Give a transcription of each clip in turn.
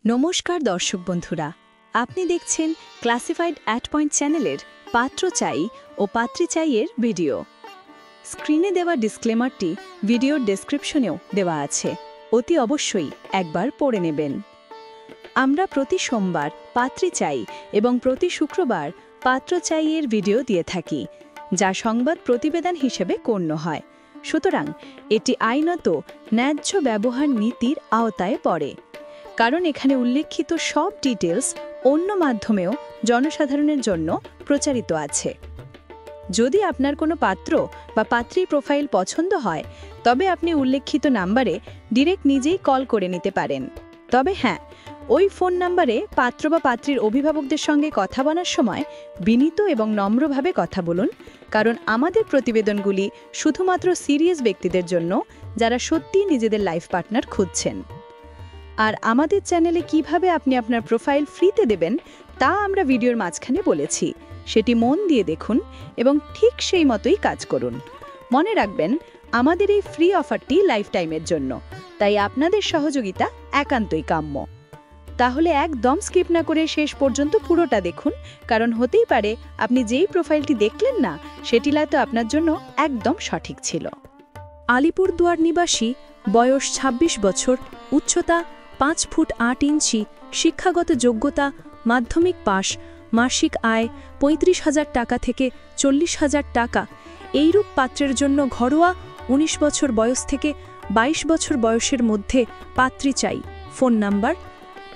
নমস্কার দর্শক বন্ধুরা, আপনি দেখছেন ক্লাসিফাইড @পয়েন্ট চ্যানেলের পাত্র চাই ও পাত্রী চাইয়ের ভিডিও। স্ক্রিনে দেওয়া ডিসক্লেমারটি ভিডিওর ডেসক্রিপশনেও দেওয়া আছে, অতি অবশ্যই একবার পড়ে নেবেন। আমরা প্রতি সোমবার পাত্রী চাই এবং প্রতি শুক্রবার পাত্র চাইয়ের ভিডিও দিয়ে থাকি, যা সংবাদ প্রতিবেদন হিসেবে গণ্য হয়। সুতরাং এটি আইনত ন্যায্য ব্যবহার নীতির আওতায় পড়ে, কারণ এখানে উল্লেখিত সব ডিটেলস অন্য মাধ্যমেও জনসাধারণের জন্য প্রচারিত আছে। যদি আপনার কোনো পাত্র বা পাত্রীর প্রোফাইল পছন্দ হয়, তবে আপনি উল্লেখিত নাম্বারে ডিরেক্ট নিজেই কল করে নিতে পারেন। তবে হ্যাঁ, ওই ফোন নাম্বারে পাত্র বা পাত্রীর অভিভাবকদের সঙ্গে কথা বলার সময় বিনীত এবং নম্রভাবে কথা বলুন, কারণ আমাদের প্রতিবেদনগুলি শুধুমাত্র সিরিয়াস ব্যক্তিদের জন্য, যারা সত্যিই নিজেদের লাইফ পার্টনার খুঁজছেন। আর আমাদের চ্যানেলে কিভাবে আপনি আপনার প্রোফাইল ফ্রিতে দেবেন তা আমরা ভিডিওর মাঝখানে বলেছি, সেটি মন দিয়ে দেখুন এবং ঠিক সেই মতোই কাজ করুন। মনে রাখবেন, আমাদের এই ফ্রি অফারটি লাইফ টাইমের জন্য, তাই আপনাদের সহযোগিতা একান্তই কাম্য। তাহলে একদম স্কিপ না করে শেষ পর্যন্ত পুরোটা দেখুন, কারণ হতেই পারে আপনি যেই প্রোফাইলটি দেখলেন না, সেটি হয়তো আপনার জন্য একদম সঠিক ছিল। আলিপুরদুয়ার নিবাসী, বয়স ২৬ বছর, উচ্চতা 5 ফুট 8 ইঞ্চি, শিক্ষাগত যোগ্যতা মাধ্যমিক পাশ, মাসিক আয় ৩৫,০০০ টাকা থেকে ৪০,০০০ টাকা। এইরূপ পাত্রের জন্য ঘরোয়া ১৯ বছর বয়স থেকে ২২ বছর বয়সের মধ্যে পাত্রী চাই। Phone number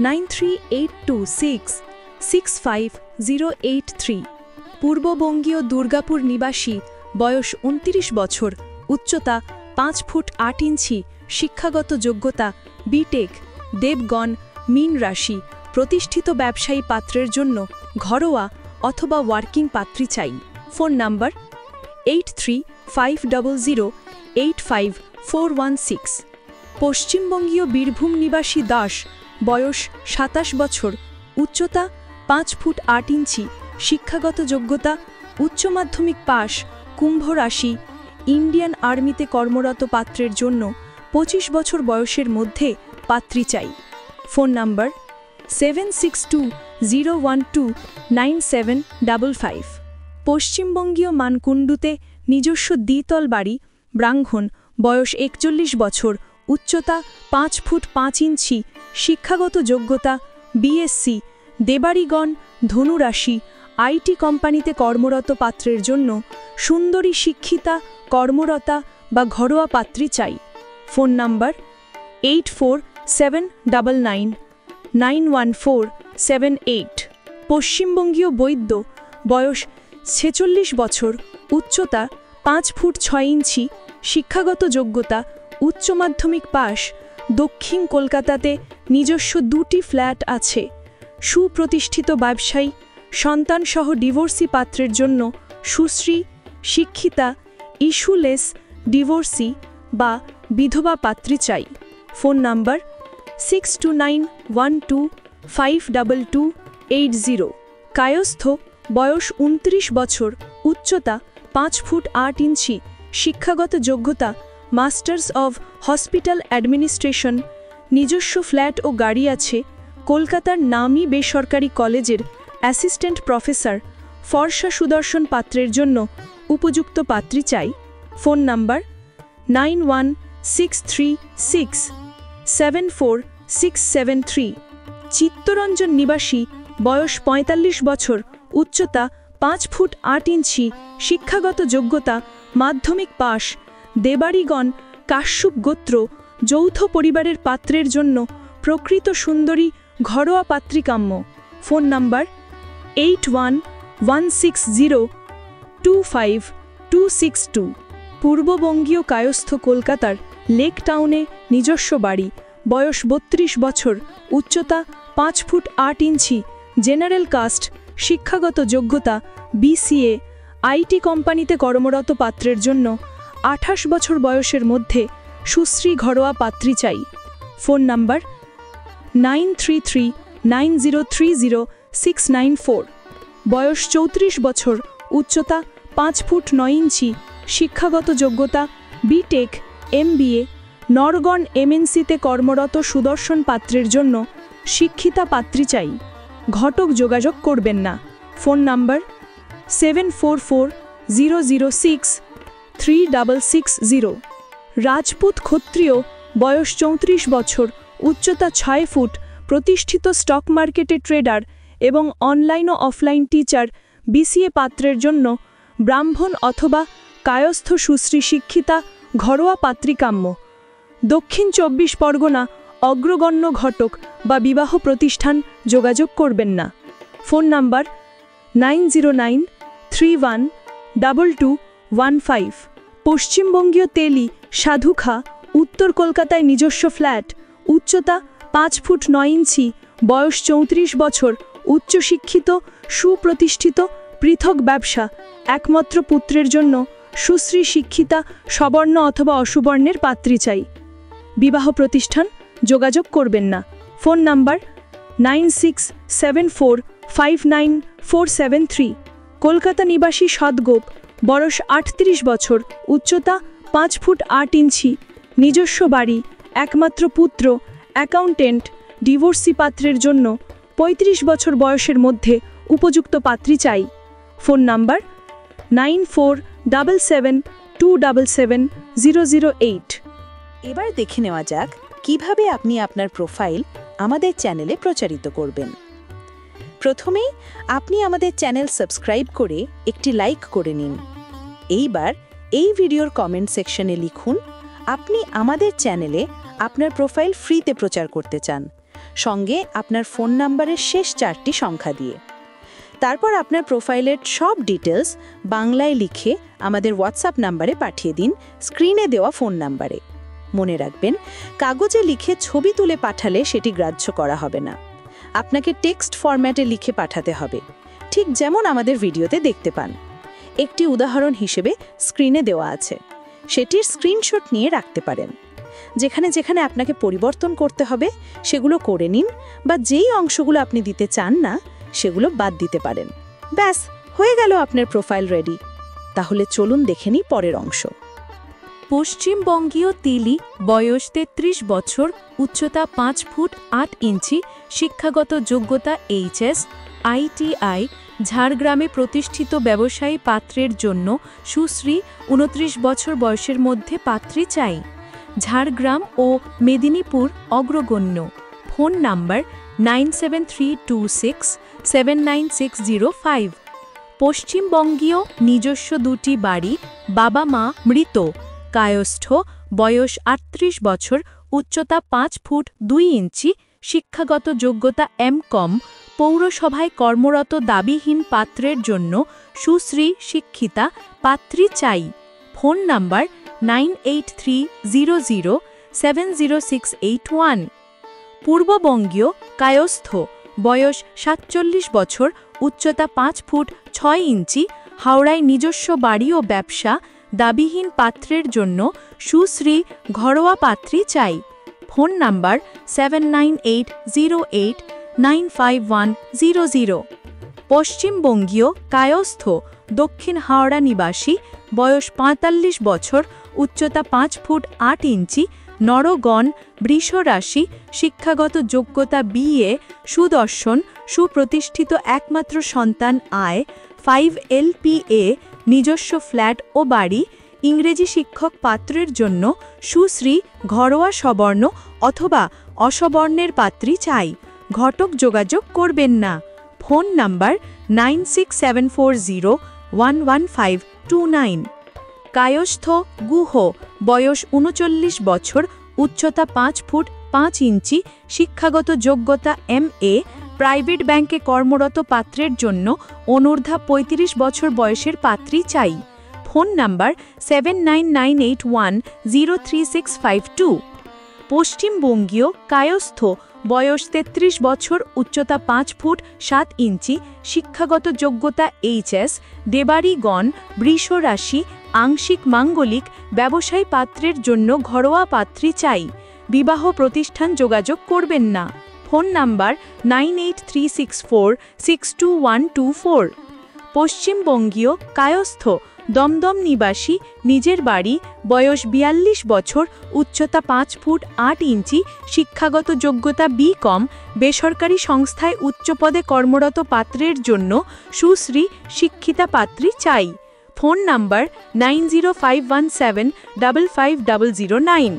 9382665083। পূর্ববঙ্গীয় দুর্গাপুর নিবাসী, বয়স ২৯ বছর, উচ্চতা 5 ফুট 8 ইঞ্চি, শিক্ষাগত যোগ্যতা বিটেক, দেবগণ, মীন রাশি। প্রতিষ্ঠিত ব্যবসায়ী পাত্রের জন্য ঘরোয়া অথবা ওয়ার্কিং পাত্রী চাই। Phone number 8350085416। পশ্চিমবঙ্গীয় বীরভূম নিবাসী দাস, বয়স ২৭ বছর, উচ্চতা 5 ফুট 8 ইঞ্চি, শিক্ষাগত যোগ্যতা উচ্চ মাধ্যমিক পাশ, কুম্ভ রাশি। ইন্ডিয়ান আর্মিতে কর্মরত পাত্রের জন্য 25 বছর বয়সের মধ্যে পাত্রী চাই। Phone number 7620129755। পশ্চিমবঙ্গীয় মানকুণ্ডুতে নিজস্ব দ্বিতল বাড়ি, ব্রাহ্মণ, বয়স 41 বছর, উচ্চতা 5 ফুট 5 ইঞ্চি, শিক্ষাগত যোগ্যতা বিএসসি। দেবাড়িগণ, ধনুরাশি। আইটি কোম্পানিতে কর্মরত পাত্রের জন্য সুন্দরী শিক্ষিতা, কর্মরতা বা ঘরোয়া পাত্রী চাই। Phone number 8479991478। পশ্চিমবঙ্গীয় বৈদ্য, বয়স 46 বছর, উচ্চতা 5 ফুট 6 ইঞ্চি, শিক্ষাগত যোগ্যতা উচ্চ মাধ্যমিক পাশ। দক্ষিণ কলকাতাতে নিজস্ব 2টি ফ্ল্যাট আছে। সুপ্রতিষ্ঠিত ব্যবসায়ী, সন্তানসহ ডিভোর্সি পাত্রের জন্য সুশ্রী, শিক্ষিতা, ইস্যুলেস, ডিভোর্সি বা বিধবা পাত্রী চাই। Phone number 6291252280। কায়স্থ, বয়স 29 বছর, উচ্চতা 5 ফুট 8 ইঞ্চি, শিক্ষাগত যোগ্যতা মাস্টার্স অব হসপিটাল অ্যাডমিনিস্ট্রেশন। নিজস্ব ফ্ল্যাট ও গাড়ি আছে। কলকাতার নামী বেসরকারি কলেজের অ্যাসিস্ট্যান্ট প্রফেসর। ফর্সা সুদর্শন পাত্রের জন্য উপযুক্ত পাত্রী চাই। Phone number 9163674673। চিত্তরঞ্জন নিবাসী, বয়স 45 বছর, উচ্চতা 5 ফুট 8 ইঞ্চি, শিক্ষাগত যোগ্যতা মাধ্যমিক পাশ। দেবাড়িগণ, কাশ্যপ গোত্র। যৌথ পরিবারের পাত্রের জন্য প্রকৃত সুন্দরী ঘরোয়া পাত্রী কাম্য। Phone number 8116025262। পূর্ববঙ্গীয় কায়স্থ, কলকাতার লেক টাউনে নিজস্ব বাড়ি, বয়স 32 বছর, উচ্চতা 5 ফুট 8 ইঞ্চি, জেনারেল কাস্ট, শিক্ষাগত যোগ্যতা বিসিএ। আইটি কোম্পানিতে কর্মরত পাত্রের জন্য 28 বছর বয়সের মধ্যে সুশ্রী ঘরোয়া পাত্রী চাই। Phone number 9339030694। বয়স 34 বছর, উচ্চতা 5 ফুট 9 ইঞ্চি, শিক্ষাগত যোগ্যতা বিটেক, এমবিএ। নরগণ এমএনসিতে কর্মরত সুদর্শন পাত্রের জন্য শিক্ষিতা পাত্রী চাই। ঘটক যোগাযোগ করবেন না। Phone number 7440063660। রাজপুত ক্ষত্রিয়, বয়স 34 বছর, উচ্চতা 6 ফুট, প্রতিষ্ঠিত স্টক মার্কেটে ট্রেডার এবং অনলাইন ও অফলাইন টিচার, বিসিএ পাত্রের জন্য ব্রাহ্মণ অথবা কায়স্থ সুশ্রী শিক্ষিতা ঘরোয়া পাত্রী কাম্য। দক্ষিণ 24 পরগনা অগ্রগণ্য ঘটক বা বিবাহ প্রতিষ্ঠান যোগাযোগ করবেন না। Phone number 9093122215। পশ্চিমবঙ্গীয় তেলি, সাধুখা, উত্তর কলকাতায় নিজস্ব ফ্ল্যাট, উচ্চতা 5 ফুট 9 ইঞ্চি, বয়স 34 বছর, উচ্চশিক্ষিত, সুপ্রতিষ্ঠিত, পৃথক ব্যবসা, একমাত্র পুত্রের জন্য সুশ্রী শিক্ষিতা সবর্ণ অথবা অসুবর্ণের পাত্রী চাই। বিবাহ প্রতিষ্ঠান যোগাযোগ করবেন না। Phone number 9674594473। কলকাতা নিবাসী সদগোপ, বয়স 38 বছর, উচ্চতা 5 ফুট 8 ইঞ্চি, নিজস্ব বাড়ি, একমাত্র পুত্র, অ্যাকাউন্টেন্ট, ডিভোর্সি পাত্রের জন্য 35 বছর বয়সের মধ্যে উপযুক্ত পাত্রী চাই। Phone number 9477277008। এবার দেখে নেওয়া যাক কিভাবে আপনি আপনার প্রোফাইল আমাদের চ্যানেলে প্রচারিত করবেন। প্রথমেই আপনি আমাদের চ্যানেল সাবস্ক্রাইব করে একটি লাইক করে নিন। এইবার এই ভিডিওর কমেন্ট সেকশনে লিখুন আপনি আমাদের চ্যানেলে আপনার প্রোফাইল ফ্রিতে প্রচার করতে চান, সঙ্গে আপনার ফোন নাম্বারের শেষ 4টি সংখ্যা দিয়ে। তারপর আপনার প্রোফাইলের সব ডিটেলস বাংলায় লিখে আমাদের হোয়াটসঅ্যাপ নাম্বারে পাঠিয়ে দিন, স্ক্রিনে দেওয়া ফোন নাম্বারে। মনে রাখবেন, কাগজে লিখে ছবি তুলে পাঠালে সেটি গ্রাহ্য করা হবে না। আপনাকে টেক্সট ফরম্যাটে লিখে পাঠাতে হবে, ঠিক যেমন আমাদের ভিডিওতে দেখতে পান। একটি উদাহরণ হিসেবে স্ক্রিনে দেওয়া আছে, সেটির স্ক্রিনশট নিয়ে রাখতে পারেন। যেখানে যেখানে আপনাকে পরিবর্তন করতে হবে সেগুলো করে নিন, বা যেই অংশগুলো আপনি দিতে চান না সেগুলো বাদ দিতে পারেন। ব্যাস, হয়ে গেল আপনার প্রোফাইল রেডি। তাহলে চলুন দেখে নিই পরের অংশ। পশ্চিমবঙ্গীয় তেলি, বয়স 33 বছর, উচ্চতা 5 ফুট 8 ইঞ্চি, শিক্ষাগত যোগ্যতা এইচএস, ITI, ঝাড়গ্রামে প্রতিষ্ঠিত ব্যবসায়ী পাত্রের জন্য সুশ্রী 29 বছর বয়সের মধ্যে পাত্রী চাই। ঝাড়গ্রাম ও মেদিনীপুর অগ্রগণ্য। Phone number 9732679605। পশ্চিমবঙ্গীয়, নিজস্ব 2টি বাড়ি, বাবা মা মৃত, কায়স্থ, বয়স 38 বছর, উচ্চতা 5 ফুট 2 ইঞ্চি, শিক্ষাগত যোগ্যতা MCom, পৌরসভায় কর্মরত দাবিহীন পাত্রের জন্য সুশ্রী শিক্ষিতা পাত্রী চাই। Phone number 9830070681। পূর্ববঙ্গীয়, কায়স্থ, বয়স 47 বছর, উচ্চতা 5 ফুট 6 ইঞ্চি, হাওড়ায় নিজস্ব বাড়ি ও ব্যবসা, দাবিহীন পাত্রের জন্য সুশ্রী ঘরোয়া পাত্রী চাই। Phone number 7980895100। পশ্চিমবঙ্গীয়, কায়স্থ, দক্ষিণ হাওড়া নিবাসী, বয়স 45 বছর, উচ্চতা 5 ফুট 8 ইঞ্চি, নরগণ, বৃষ রাশি, শিক্ষাগত যোগ্যতা BA, সুদর্শন, সুপ্রতিষ্ঠিত একমাত্র সন্তান আয়, 5 LPA, নিজস্ব ফ্ল্যাট ও বাড়ি, ইংরেজি শিক্ষক পাত্রের জন্য সুশ্রী ঘরোয়া সবর্ণ অথবা অসবর্ণের পাত্রী চাই। ঘটক যোগাযোগ করবেন না। Phone number 9674011529। কায়স্থ, গুহ, বয়স 39 বছর, উচ্চতা 5 ফুট 5 ইঞ্চি, শিক্ষাগত যোগ্যতা MA, প্রাইভেট ব্যাংকে কর্মরত পাত্রের জন্য অনূর্ধ্ব 35 বছর বয়সের পাত্রী চাই। Phone number 7998103652। পশ্চিমবঙ্গীয়, কায়স্থ, বয়স 33 বছর, উচ্চতা 5 ফুট 7 ইঞ্চি, শিক্ষাগত যোগ্যতা HS, দেবাড়িগণ, বৃষ রাশি, আংশিক মাঙ্গলিক, ব্যবসায়ী পাত্রের জন্য ঘরোয়া পাত্রী চাই। বিবাহ প্রতিষ্ঠান যোগাযোগ করবেন না। Phone number 9836462124। পশ্চিমবঙ্গীয়, কায়স্থ, দমদম নিবাসী, নিজের বাড়ি, বয়স ৪২ বছর, উচ্চতা 5 ফুট 8 ইঞ্চি, শিক্ষাগত যোগ্যতা বি.কম, বেসরকারি সংস্থায় উচ্চপদে কর্মরত পাত্রের জন্য সুশ্রী শিক্ষিতা পাত্রী চাই। Phone number 9051755009।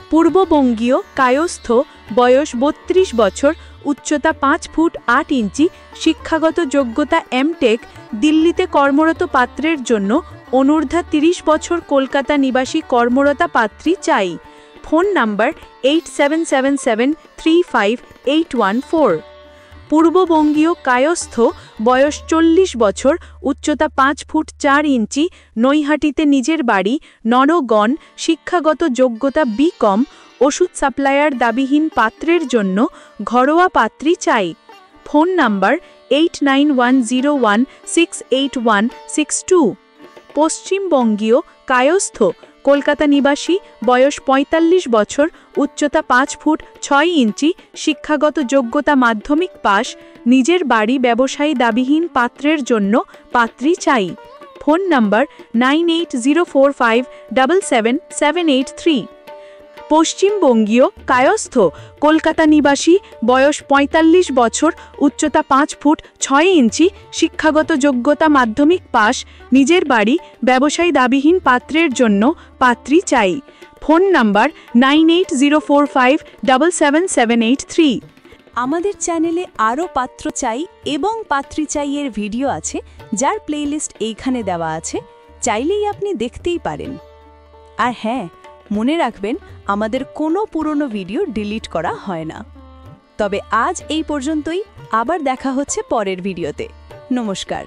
পূর্ববঙ্গীয়, কায়স্থ, বয়স 32 বছর, উচ্চতা 5 ফুট 8 ইঞ্চি, শিক্ষাগত যোগ্যতা এম.টেক, দিল্লিতে কর্মরত পাত্রের জন্য অনূর্ধ্ব 30 বছর কলকাতা নিবাসী কর্মরতা পাত্রী চাই। Phone number 8777358114। পূর্ববঙ্গীয়, কায়স্থ, বয়স 40 বছর, উচ্চতা 5 ফুট 4 ইঞ্চি, নৈহাটিতে নিজের বাড়ি, নরগণ, শিক্ষাগত যোগ্যতা বি.কম, ওষুধ সাপ্লায়ার দাবিহীন পাত্রের জন্য ঘরোয়া পাত্রী চাই। Phone number 8910168162। পশ্চিমবঙ্গীয়, কায়স্থ, কলকাতা নিবাসী, বয়স 45 বছর, উচ্চতা 5 ফুট 6 ইঞ্চি, শিক্ষাগত যোগ্যতা মাধ্যমিক পাস, নিজের বাড়ি, ব্যবসায়ী দাবিহীন পাত্রের জন্য পাত্রী চাই। Phone number 9804577783। পশ্চিমবঙ্গীয়, কায়স্থ, কলকাতা নিবাসী, বয়স 45 বছর, উচ্চতা 5 ফুট 6 ইঞ্চি, শিক্ষাগত যোগ্যতা মাধ্যমিক পাস, নিজের বাড়ি, ব্যবসায়ী দাবিহীন পাত্রের জন্য পাত্রী চাই। Phone number 9804577783। আমাদের চ্যানেলে আরও পাত্র চাই এবং পাত্রী চাইয়ের ভিডিও আছে, যার প্লেলিস্ট এইখানে দেওয়া আছে, চাইলেই আপনি দেখতেই পারেন। আর হ্যাঁ, মনে রাখবেন, আমাদের কোনো পুরনো ভিডিও ডিলিট করা হয় না। তবে আজ এই পর্যন্তই, আবার দেখা হচ্ছে পরের ভিডিওতে। নমস্কার।